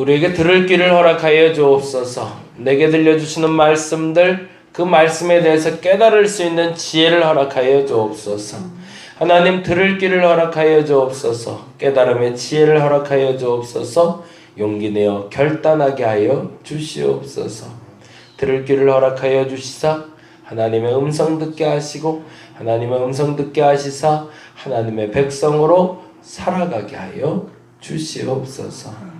우리에게 들을 귀를 허락하여 주옵소서. 내게 들려주시는 말씀들, 그 말씀에 대해서 깨달을 수 있는 지혜를 허락하여 주옵소서. 하나님, 들을 귀를 허락하여 주옵소서. 깨달음의 지혜를 허락하여 주옵소서. 용기 내어 결단하게 하여 주시옵소서. 들을 귀를 허락하여 주시사 하나님의 음성 듣게 하시고, 하나님의 음성 듣게 하시사 하나님의 백성으로 살아가게 하여 주시옵소서.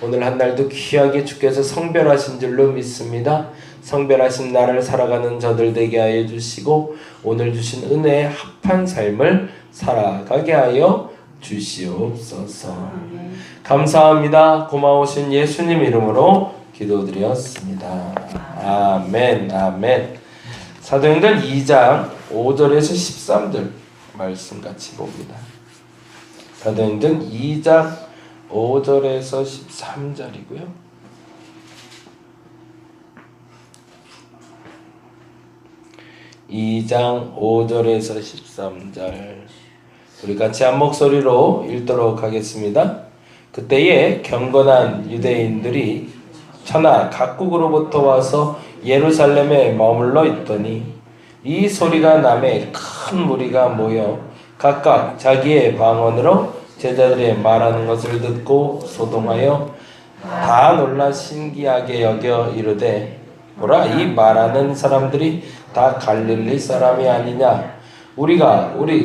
오늘 한 날도 귀하게 주께서 성별하신 줄로 믿습니다. 성별하신 나를 살아가는 저들 되게 하여 주시고, 오늘 주신 은혜에 합한 삶을 살아가게 하여 주시옵소서. 감사합니다. 고마우신 예수님 이름으로 기도드렸습니다. 아멘. 아멘. 사도행전 2장 5절에서 13절 말씀 같이 봅니다. 사도행전 2장 5절에서 13절이고요. (2장 5절에서 13절) 우리 같이 한 목소리로 읽도록 하겠습니다. 그때에 경건한 유대인들이 천하 각국으로부터 와서 예루살렘에 머물러 있더니 이 소리가 나매 큰 무리가 모여 각각 자기의 방언으로 제자들의 말하는 것을 듣고 소동하여 다 놀라 신기하게 여겨 이르되, 보라, 이 말하는 사람들이 다 갈릴리 사람이 아니냐? 우리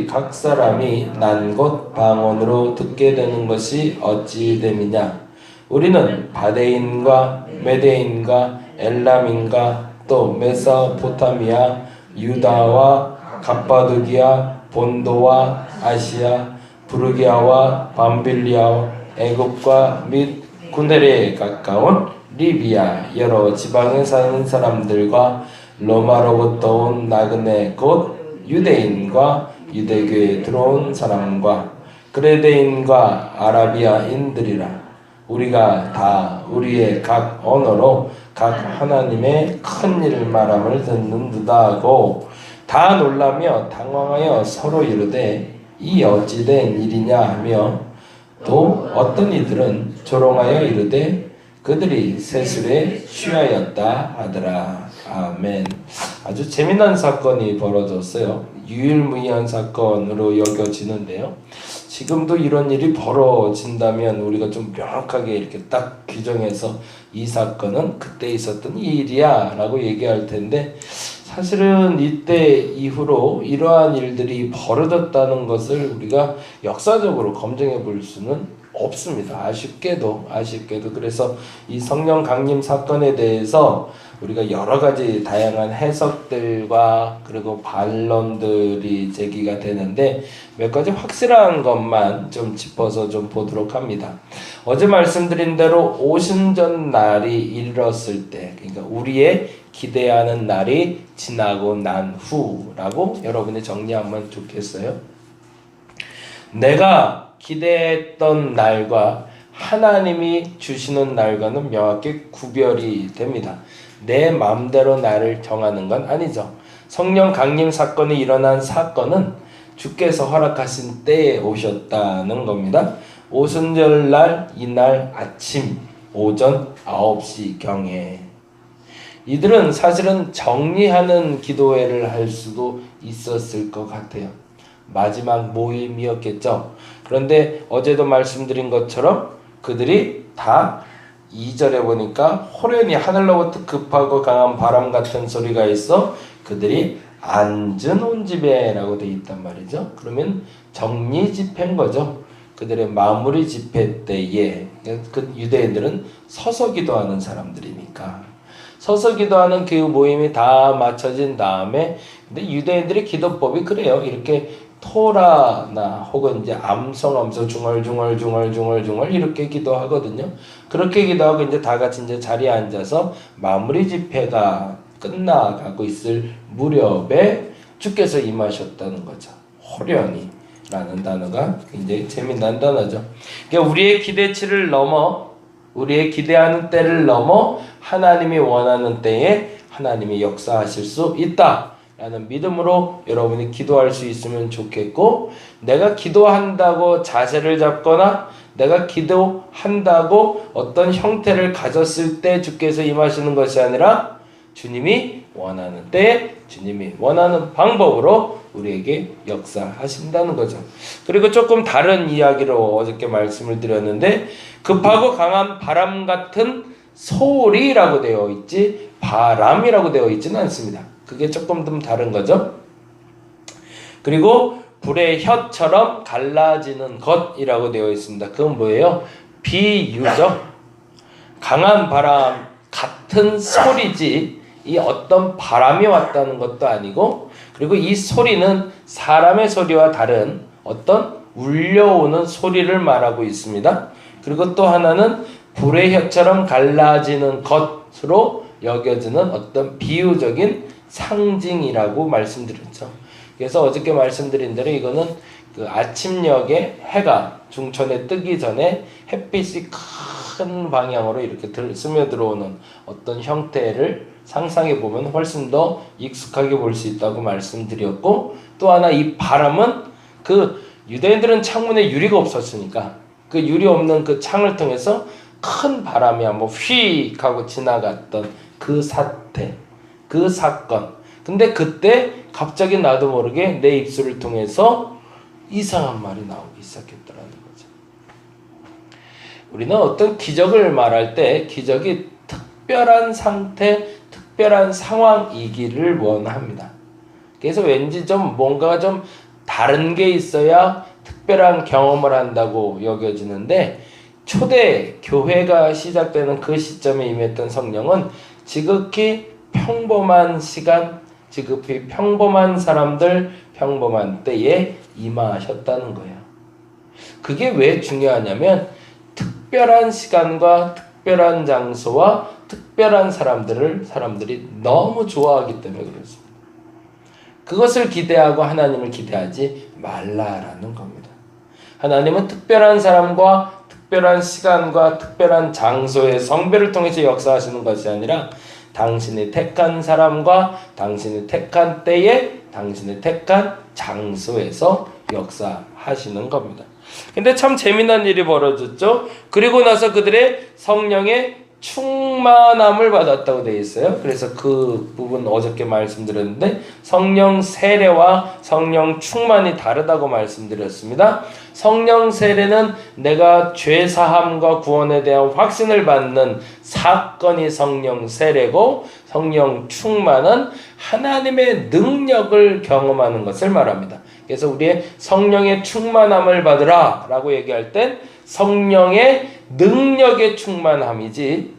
각 사람이 난 곳 방언으로 듣게 되는 것이 어찌 됨이냐? 우리는 바데인과 메데인과 엘람인과 또 메소포타미아, 유다와 갑바도기아, 본도와 아시아, 부르기아와 밤빌리아, 애굽과 및 구네레에 가까운 리비아 여러 지방에 사는 사람들과 로마로부터 온 나그네 곧 유대인과 유대교에 들어온 사람과 그레데인과 아라비아인들이라. 우리가 다 우리의 각 언어로 각 하나님의 큰 일 말함을 듣는 듯다 하고 다 놀라며 당황하여 서로 이르되, 이 어찌된 일이냐 하며, 또 어떤 이들은 조롱하여 이르되 그들이 세술에 취하였다 하더라. 아멘. 아주 재미난 사건이 벌어졌어요. 유일무이한 사건으로 여겨지는데요. 지금도 이런 일이 벌어진다면 우리가 좀 명확하게 이렇게 딱 규정해서 이 사건은 그때 있었던 일이야 라고 얘기할 텐데, 사실은 이때 이후로 이러한 일들이 벌어졌다는 것을 우리가 역사적으로 검증해 볼 수는 없습니다. 아쉽게도. 그래서 이 성령 강림 사건에 대해서 우리가 여러 가지 다양한 해석들과 그리고 반론들이 제기가 되는데, 몇 가지 확실한 것만 좀 짚어서 좀 보도록 합니다. 어제 말씀드린 대로 오순절 날이 이르렀을 때, 그러니까 우리의 기대하는 날이 지나고 난 후라고 여러분이 정리하면 좋겠어요. 내가 기대했던 날과 하나님이 주시는 날과는 명확히 구별이 됩니다. 내 마음대로 날을 정하는 건 아니죠. 성령 강림 사건이 일어난 사건은 주께서 허락하신 때에 오셨다는 겁니다. 오순절날 이날 아침 오전 9시경에 이들은 사실은 정리하는 기도회를 할 수도 있었을 것 같아요. 마지막 모임이었겠죠. 그런데 어제도 말씀드린 것처럼 그들이 다 2절에 보니까 호련히 하늘로부터 급하고 강한 바람 같은 소리가 있어 그들이 앉은 온 집에 라고 되어 있단 말이죠. 그러면 정리 집회인 거죠. 그들의 마무리 집회 때에 그 유대인들은 서서 기도하는 사람들이니까 서서 기도하는 그 모임이 다 마쳐진 다음에, 근데 유대인들의 기도법이 그래요. 이렇게 토라나 혹은 이제 암송하면서 중얼중얼 이렇게 기도하거든요. 그렇게 기도하고 이제 다 같이 이제 자리에 앉아서 마무리 집회가 끝나가고 있을 무렵에 주께서 임하셨다는 거죠. 호련히 라는 단어가 굉장히 재미난 단어죠. 그러니까 우리의 기대치를 넘어, 우리의 기대하는 때를 넘어 하나님이 원하는 때에 하나님이 역사하실 수 있다 라는 믿음으로 여러분이 기도할 수 있으면 좋겠고, 내가 기도한다고 자세를 잡거나 내가 기도한다고 어떤 형태를 가졌을 때 주께서 임하시는 것이 아니라 주님이 원하는 때에 주님이 원하는 방법으로 우리에게 역사하신다는 거죠. 그리고 조금 다른 이야기로 어저께 말씀을 드렸는데 급하고 강한 바람 같은 소리라고 되어 있지 바람이라고 되어 있지는 않습니다. 그게 조금 좀 다른 거죠. 그리고 불의 혀처럼 갈라지는 것이라고 되어 있습니다. 그건 뭐예요? 비유죠. 강한 바람 같은 소리지 이 어떤 바람이 왔다는 것도 아니고, 그리고 이 소리는 사람의 소리와 다른 어떤 울려오는 소리를 말하고 있습니다. 그리고 또 하나는 불의 혀처럼 갈라지는 것으로 여겨지는 어떤 비유적인 상징이라고 말씀드렸죠. 그래서 어저께 말씀드린 대로 이거는 그 아침녘에 해가 중천에 뜨기 전에 햇빛이 큰 방향으로 이렇게 스며들어오는 어떤 형태를 상상해 보면 훨씬 더 익숙하게 볼 수 있다고 말씀드렸고, 또 하나 이 바람은 그 유대인들은 창문에 유리가 없었으니까 그 유리 없는 그 창을 통해서 큰 바람이 한번 휙 하고 지나갔던 그 사태, 그 사건. 근데 그때 갑자기 나도 모르게 내 입술을 통해서 이상한 말이 나오기 시작했더라는 거죠. 우리는 어떤 기적을 말할 때 기적이 특별한 상태, 특별한 상황이기를 원합니다. 그래서 왠지 좀 뭔가가 좀 다른 게 있어야 특별한 경험을 한다고 여겨지는데, 초대 교회가 시작되는 그 시점에 임했던 성령은 지극히 평범한 시간, 지극히 평범한 사람들, 평범한 때에 임하셨다는 거예요. 그게 왜 중요하냐면 특별한 시간과 특별한 장소와 특별한 사람들이 너무 좋아하기 때문에 그렇습니다. 그것을 기대하고 하나님을 기대하지 말라라는 겁니다. 하나님은 특별한 사람과 특별한 시간과 특별한 장소의 성배를 통해서 역사하시는 것이 아니라 당신이 택한 사람과 당신이 택한 때에 당신이 택한 장소에서 역사하시는 겁니다. 근데 참 재미난 일이 벌어졌죠. 그리고 나서 그들의 성령의 충만함을 받았다고 되어 있어요. 그래서 그 부분 어저께 말씀드렸는데 성령 세례와 성령 충만이 다르다고 말씀드렸습니다. 성령 세례는 내가 죄 사함과 구원에 대한 확신을 받는 사건이 성령 세례고, 성령 충만은 하나님의 능력을 경험하는 것을 말합니다. 그래서 우리의 성령의 충만함을 받으라 라고 얘기할 땐 성령의 능력의 충만함이지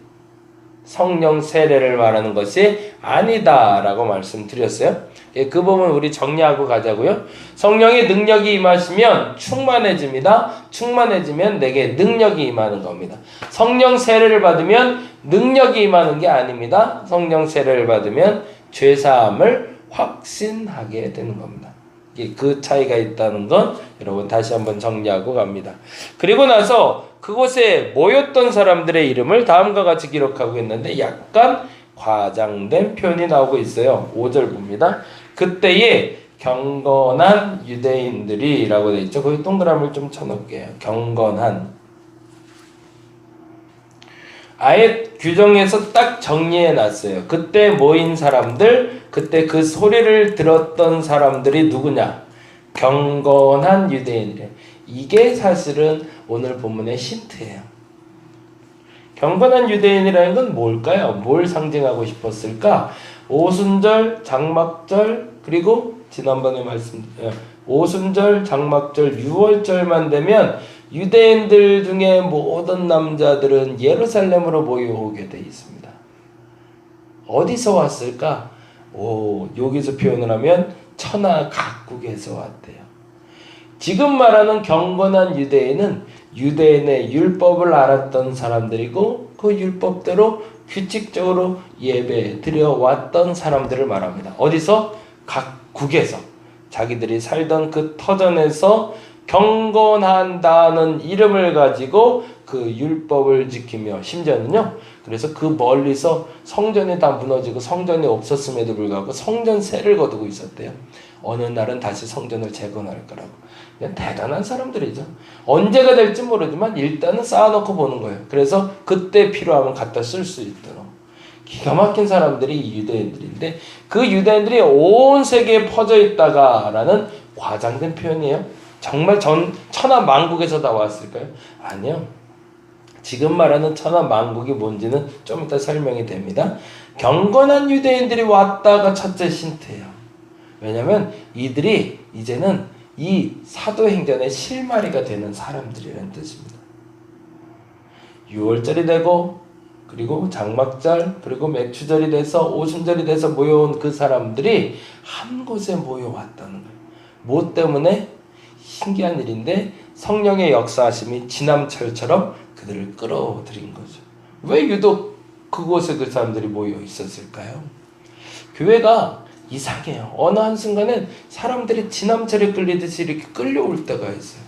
성령 세례를 말하는 것이 아니다 라고 말씀드렸어요. 그 부분 우리 정리하고 가자고요. 성령의 능력이 임하시면 충만해집니다. 충만해지면 내게 능력이 임하는 겁니다. 성령 세례를 받으면 능력이 임하는 게 아닙니다. 성령 세례를 받으면 죄사함을 확신하게 되는 겁니다. 그 차이가 있다는 건 여러분 다시 한번 정리하고 갑니다. 그리고 나서 그곳에 모였던 사람들의 이름을 다음과 같이 기록하고 있는데 약간 과장된 표현이 나오고 있어요. 5절 봅니다. 그때에 경건한 유대인들이 라고 되어 있죠. 거기 동그라미를 좀 쳐놓을게요. 경건한. 아예 규정해서 딱 정리해 놨어요. 그때 모인 사람들, 그때 그 소리를 들었던 사람들이 누구냐? 경건한 유대인이래. 이게 사실은 오늘 본문의 힌트예요. 경건한 유대인이라는 건 뭘까요? 뭘 상징하고 싶었을까? 오순절, 장막절, 그리고 지난번에 오순절, 장막절, 유월절만 되면 유대인들 중에 모든 남자들은 예루살렘으로 모여오게 돼 있습니다. 어디서 왔을까? 여기서 표현을 하면 천하 각국에서 왔대요. 지금 말하는 경건한 유대인은 유대인의 율법을 알았던 사람들이고 그 율법대로 규칙적으로 예배 드려왔던 사람들을 말합니다. 어디서? 각국에서. 자기들이 살던 그 터전에서 경건한다는 이름을 가지고 그 그 율법을 지키며 심지어는요. 그래서 그 멀리서 성전이 다 무너지고 성전이 없었음에도 불구하고 성전세를 거두고 있었대요. 어느 날은 다시 성전을 재건할 거라고. 그냥 대단한 사람들이죠. 언제가 될지 모르지만 일단은 쌓아놓고 보는 거예요. 그래서 그때 필요하면 갖다 쓸 수 있도록. 기가 막힌 사람들이 유대인들인데 그 유대인들이 온 세계에 퍼져 있다가라는 과장된 표현이에요. 정말 천하만국에서 다 왔을까요? 아니요. 지금 말하는 천하만국이 뭔지는 좀 이따 설명이 됩니다. 경건한 유대인들이 왔다가 첫째 힌트예요. 왜냐하면 이들이 이제는 이 사도행전의 실마리가 되는 사람들이라는 뜻입니다. 6월절이 되고 그리고 장막절 그리고 맥추절이 돼서 오순절이 돼서 모여온 그 사람들이 한 곳에 모여왔다는 거예요. 뭐 때문에? 신기한 일인데 성령의 역사하심이 지남철처럼 그들을 끌어들인 거죠. 왜 유독 그곳에 그 사람들이 모여 있었을까요? 교회가 이상해요. 어느 한순간엔 사람들이 지남철에 끌리듯이 이렇게 끌려올 때가 있어요.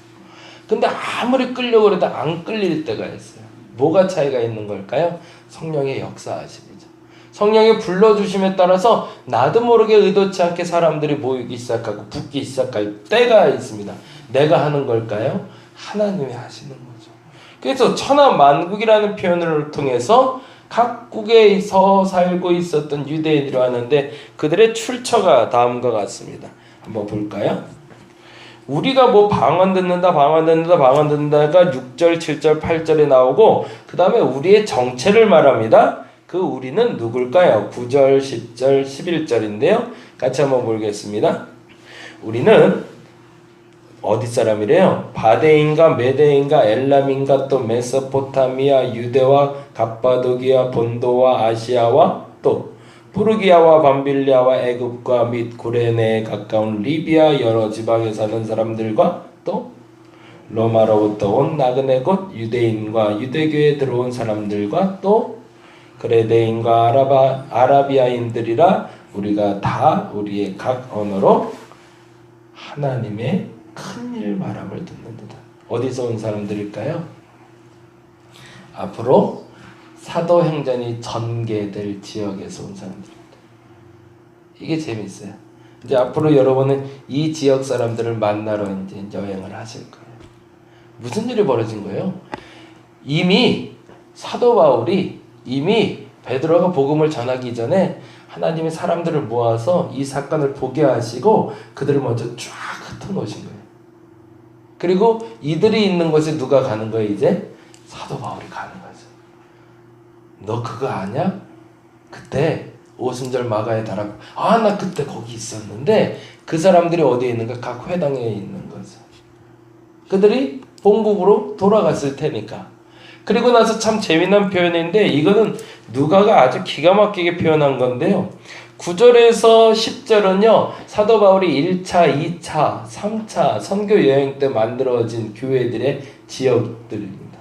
근데 아무리 끌려고 해도 안 끌릴 때가 있어요. 뭐가 차이가 있는 걸까요? 성령의 역사하심이죠. 성령이 불러주심에 따라서 나도 모르게 의도치 않게 사람들이 모이기 시작하고 붙기 시작할 때가 있습니다. 내가 하는 걸까요? 하나님이 하시는 거죠. 그래서 천하만국이라는 표현을 통해서 각국에서 살고 있었던 유대인이라고 하는데 그들의 출처가 다음과 같습니다. 한번 볼까요? 우리가 뭐 방언 듣는다가 6절, 7절, 8절에 나오고 그 다음에 우리의 정체를 말합니다. 그 우리는 누굴까요? 9절, 10절, 11절인데요. 같이 한번 보겠습니다. 우리는 어디 사람이래요? 바데인가 메데인가 엘람인가 또 메소포타미아 유대와 갑바도기아 본도와 아시아와 또 부르기아와 밤빌리아와 애굽과 및 구레네에 가까운 리비아 여러 지방에 사는 사람들과 또 로마로부터 온 나그네 곧 유대인과 유대교에 들어온 사람들과 또 그레데인과 아라비아인들이라 우리가 다 우리의 각 언어로 하나님의 큰일 말함을 듣는도다. 어디서 온 사람들일까요? 앞으로 사도행전이 전개될 지역에서 온 사람들입니다. 이게 재밌어요. 이제 앞으로 여러분은 이 지역 사람들을 만나러 이제 여행을 하실 거예요. 무슨 일이 벌어진 거예요? 이미 사도 바울이 이미 베드로가 복음을 전하기 전에 하나님이 사람들을 모아서 이 사건을 보게 하시고 그들을 먼저 쫙 흩어놓으신 거예요. 그리고 이들이 있는 곳에 누가 가는 거예요? 이제 사도 바울이 가는 거죠. 너 그거 아냐? 그때 오순절 마가에 달하고 나 그때 거기 있었는데 그 사람들이 어디에 있는가? 각 회당에 있는 거죠. 그들이 본국으로 돌아갔을 테니까. 그리고 나서 참 재미난 표현인데 이거는 누가가 아주 기가 막히게 표현한 건데요. 9절에서 10절은요. 사도 바울이 1차, 2차, 3차 선교 여행 때 만들어진 교회들의 지역들입니다.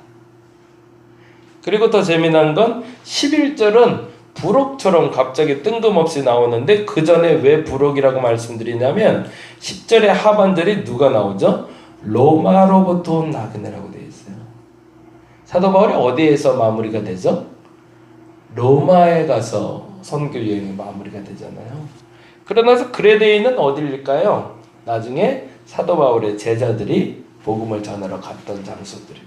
그리고 더 재미난 건 11절은 부록처럼 갑자기 뜬금없이 나오는데 그 전에 왜 부록이라고 말씀드리냐면 10절의 하반절이 누가 나오죠? 로마로부터 온 나그네라고 되어 있어요. 사도 바울이 어디에서 마무리가 되죠? 로마에 가서 선교 여행이 마무리가 되잖아요. 그러면서 그레데이는 어디일까요? 나중에 사도 바울의 제자들이 복음을 전하러 갔던 장소들입니다.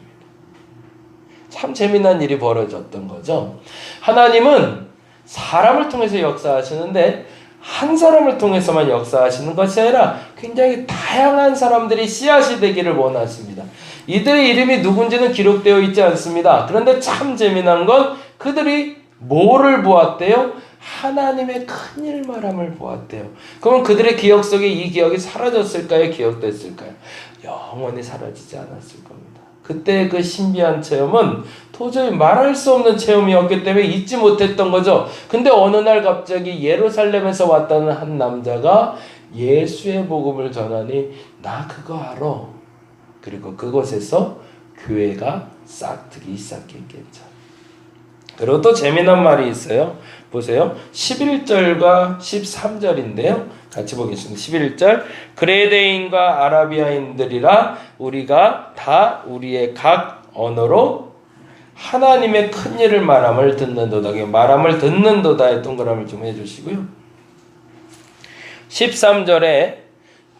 참 재미난 일이 벌어졌던 거죠. 하나님은 사람을 통해서 역사하시는데 한 사람을 통해서만 역사하시는 것이 아니라 굉장히 다양한 사람들이 씨앗이 되기를 원하십니다. 이들의 이름이 누군지는 기록되어 있지 않습니다. 그런데 참 재미난 건 그들이 뭐를 보았대요? 하나님의 큰일 말함을 보았대요. 그러면 그들의 기억 속에 이 기억이 사라졌을까요? 기억됐을까요? 영원히 사라지지 않았을 겁니다. 그때 그 신비한 체험은 도저히 말할 수 없는 체험이었기 때문에 잊지 못했던 거죠. 근데 어느 날 갑자기 예루살렘에서 왔다는 한 남자가 예수의 복음을 전하니 나 그거 알아. 그리고 그곳에서 교회가 싹트기 시작했겠죠. 그리고 또 재미난 말이 있어요. 보세요. 11절과 13절인데요. 같이 보겠습니다. 11절 그레데인과 아라비아인들이라 우리가 다 우리의 각 언어로 하나님의 큰 일을 말함을 듣는도다. 말함을 듣는도다에 동그라미를 좀 해주시고요. 13절에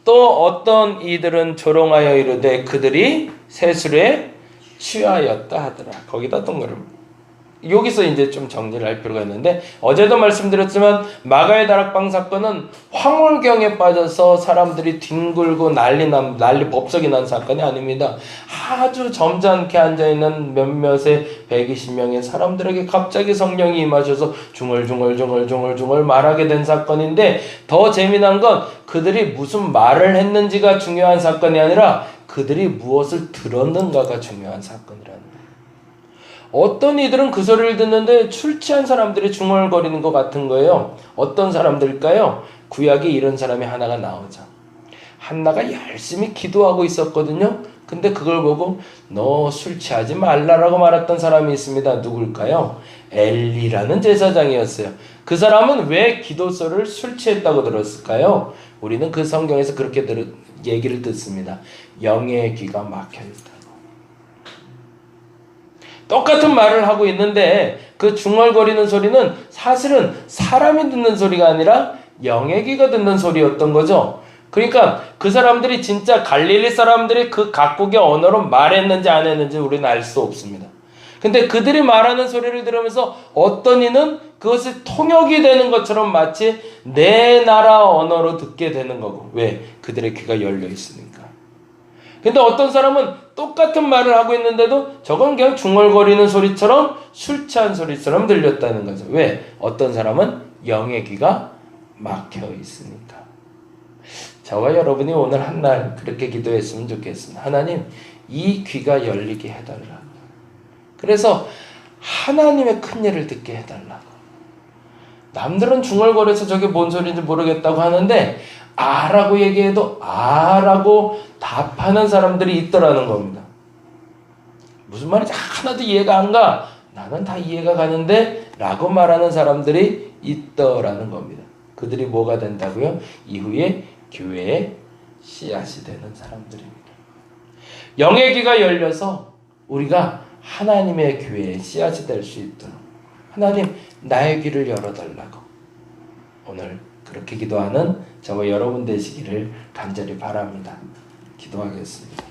또 어떤 이들은 조롱하여 이르되 그들이 세술에 취하였다 하더라. 거기다 동그라미. 여기서 이제 좀 정리를 할 필요가 있는데, 어제도 말씀드렸지만 마가의 다락방 사건은 황홀경에 빠져서 사람들이 뒹굴고 난리 법석이 난 사건이 아닙니다. 아주 점잖게 앉아있는 몇몇의 120명의 사람들에게 갑자기 성령이 임하셔서 중얼중얼 말하게 된 사건인데, 더 재미난 건 그들이 무슨 말을 했는지가 중요한 사건이 아니라 그들이 무엇을 들었는가가 중요한 사건이라는 거예요. 어떤 이들은 그 소리를 듣는데 술 취한 사람들이 중얼거리는 것 같은 거예요. 어떤 사람들일까요? 구약에 이런 사람이 하나가 나오죠. 한나가 열심히 기도하고 있었거든요. 근데 그걸 보고 너 술 취하지 말라라고 말했던 사람이 있습니다. 누굴까요? 엘리라는 제사장이었어요. 그 사람은 왜 기도서를 술 취했다고 들었을까요? 우리는 그 성경에서 그렇게 얘기를 듣습니다. 영의 귀가 막혀있다. 똑같은 말을 하고 있는데 그 중얼거리는 소리는 사실은 사람이 듣는 소리가 아니라 영의 귀가 듣는 소리였던 거죠. 그러니까 그 사람들이 진짜 갈릴리 사람들이 그 각국의 언어로 말했는지 안 했는지 우리는 알 수 없습니다. 근데 그들이 말하는 소리를 들으면서 어떤 이는 그것이 통역이 되는 것처럼 마치 내 나라 언어로 듣게 되는 거고. 왜? 그들의 귀가 열려 있으니까. 근데 어떤 사람은 똑같은 말을 하고 있는데도 저건 그냥 중얼거리는 소리처럼 술 취한 소리처럼 들렸다는 거죠. 왜? 어떤 사람은 영의 귀가 막혀 있으니까. 저와 여러분이 오늘 한날 그렇게 기도했으면 좋겠습니다. 하나님, 이 귀가 열리게 해달라고. 그래서 하나님의 큰 일을 듣게 해달라고. 남들은 중얼거려서 저게 뭔 소리인지 모르겠다고 하는데 아라고 얘기해도 아라고 답하는 사람들이 있더라는 겁니다. 무슨 말인지 하나도 이해가 안 가. 나는 다 이해가 가는데 라고 말하는 사람들이 있더라는 겁니다. 그들이 뭐가 된다고요? 이후에 교회의 씨앗이 되는 사람들입니다. 영의 귀가 열려서 우리가 하나님의 교회의 씨앗이 될 수 있도록 하나님 나의 귀를 열어달라고 오늘 그렇게 기도하는 저와 여러분 되시기를 간절히 바랍니다. 기도하겠습니다.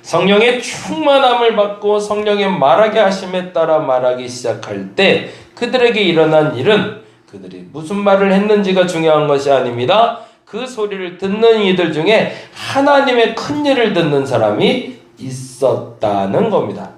성령의 충만함을 받고 성령의 말하게 하심에 따라 말하기 시작할 때 그들에게 일어난 일은 그들이 무슨 말을 했는지가 중요한 것이 아닙니다. 그 소리를 듣는 이들 중에 하나님의 큰 일을 듣는 사람이 있었다는 겁니다.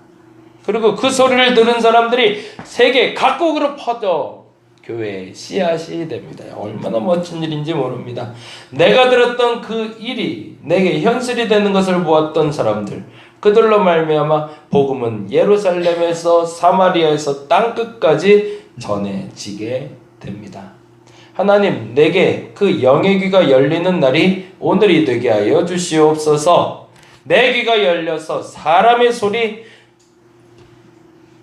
그리고 그 소리를 들은 사람들이 세계 각국으로 퍼져 교회의 씨앗이 됩니다. 얼마나 멋진 일인지 모릅니다. 내가 들었던 그 일이 내게 현실이 되는 것을 보았던 사람들, 그들로 말미암아 복음은 예루살렘에서 사마리아에서 땅끝까지 전해지게 됩니다. 하나님, 내게 그 영의 귀가 열리는 날이 오늘이 되게 하여 주시옵소서. 내 귀가 열려서 사람의 소리,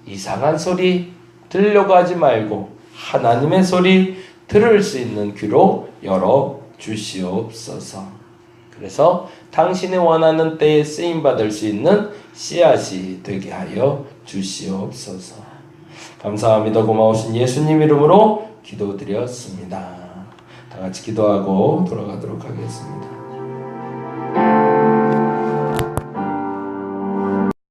이상한 소리 들려고 하지 말고 하나님의 소리 들을 수 있는 귀로 열어 주시옵소서. 그래서 당신이 원하는 때에 쓰임받을 수 있는 씨앗이 되게 하여 주시옵소서. 감사합니다. 고마우신 예수님 이름으로 기도드렸습니다. 다 같이 기도하고 돌아가도록 하겠습니다.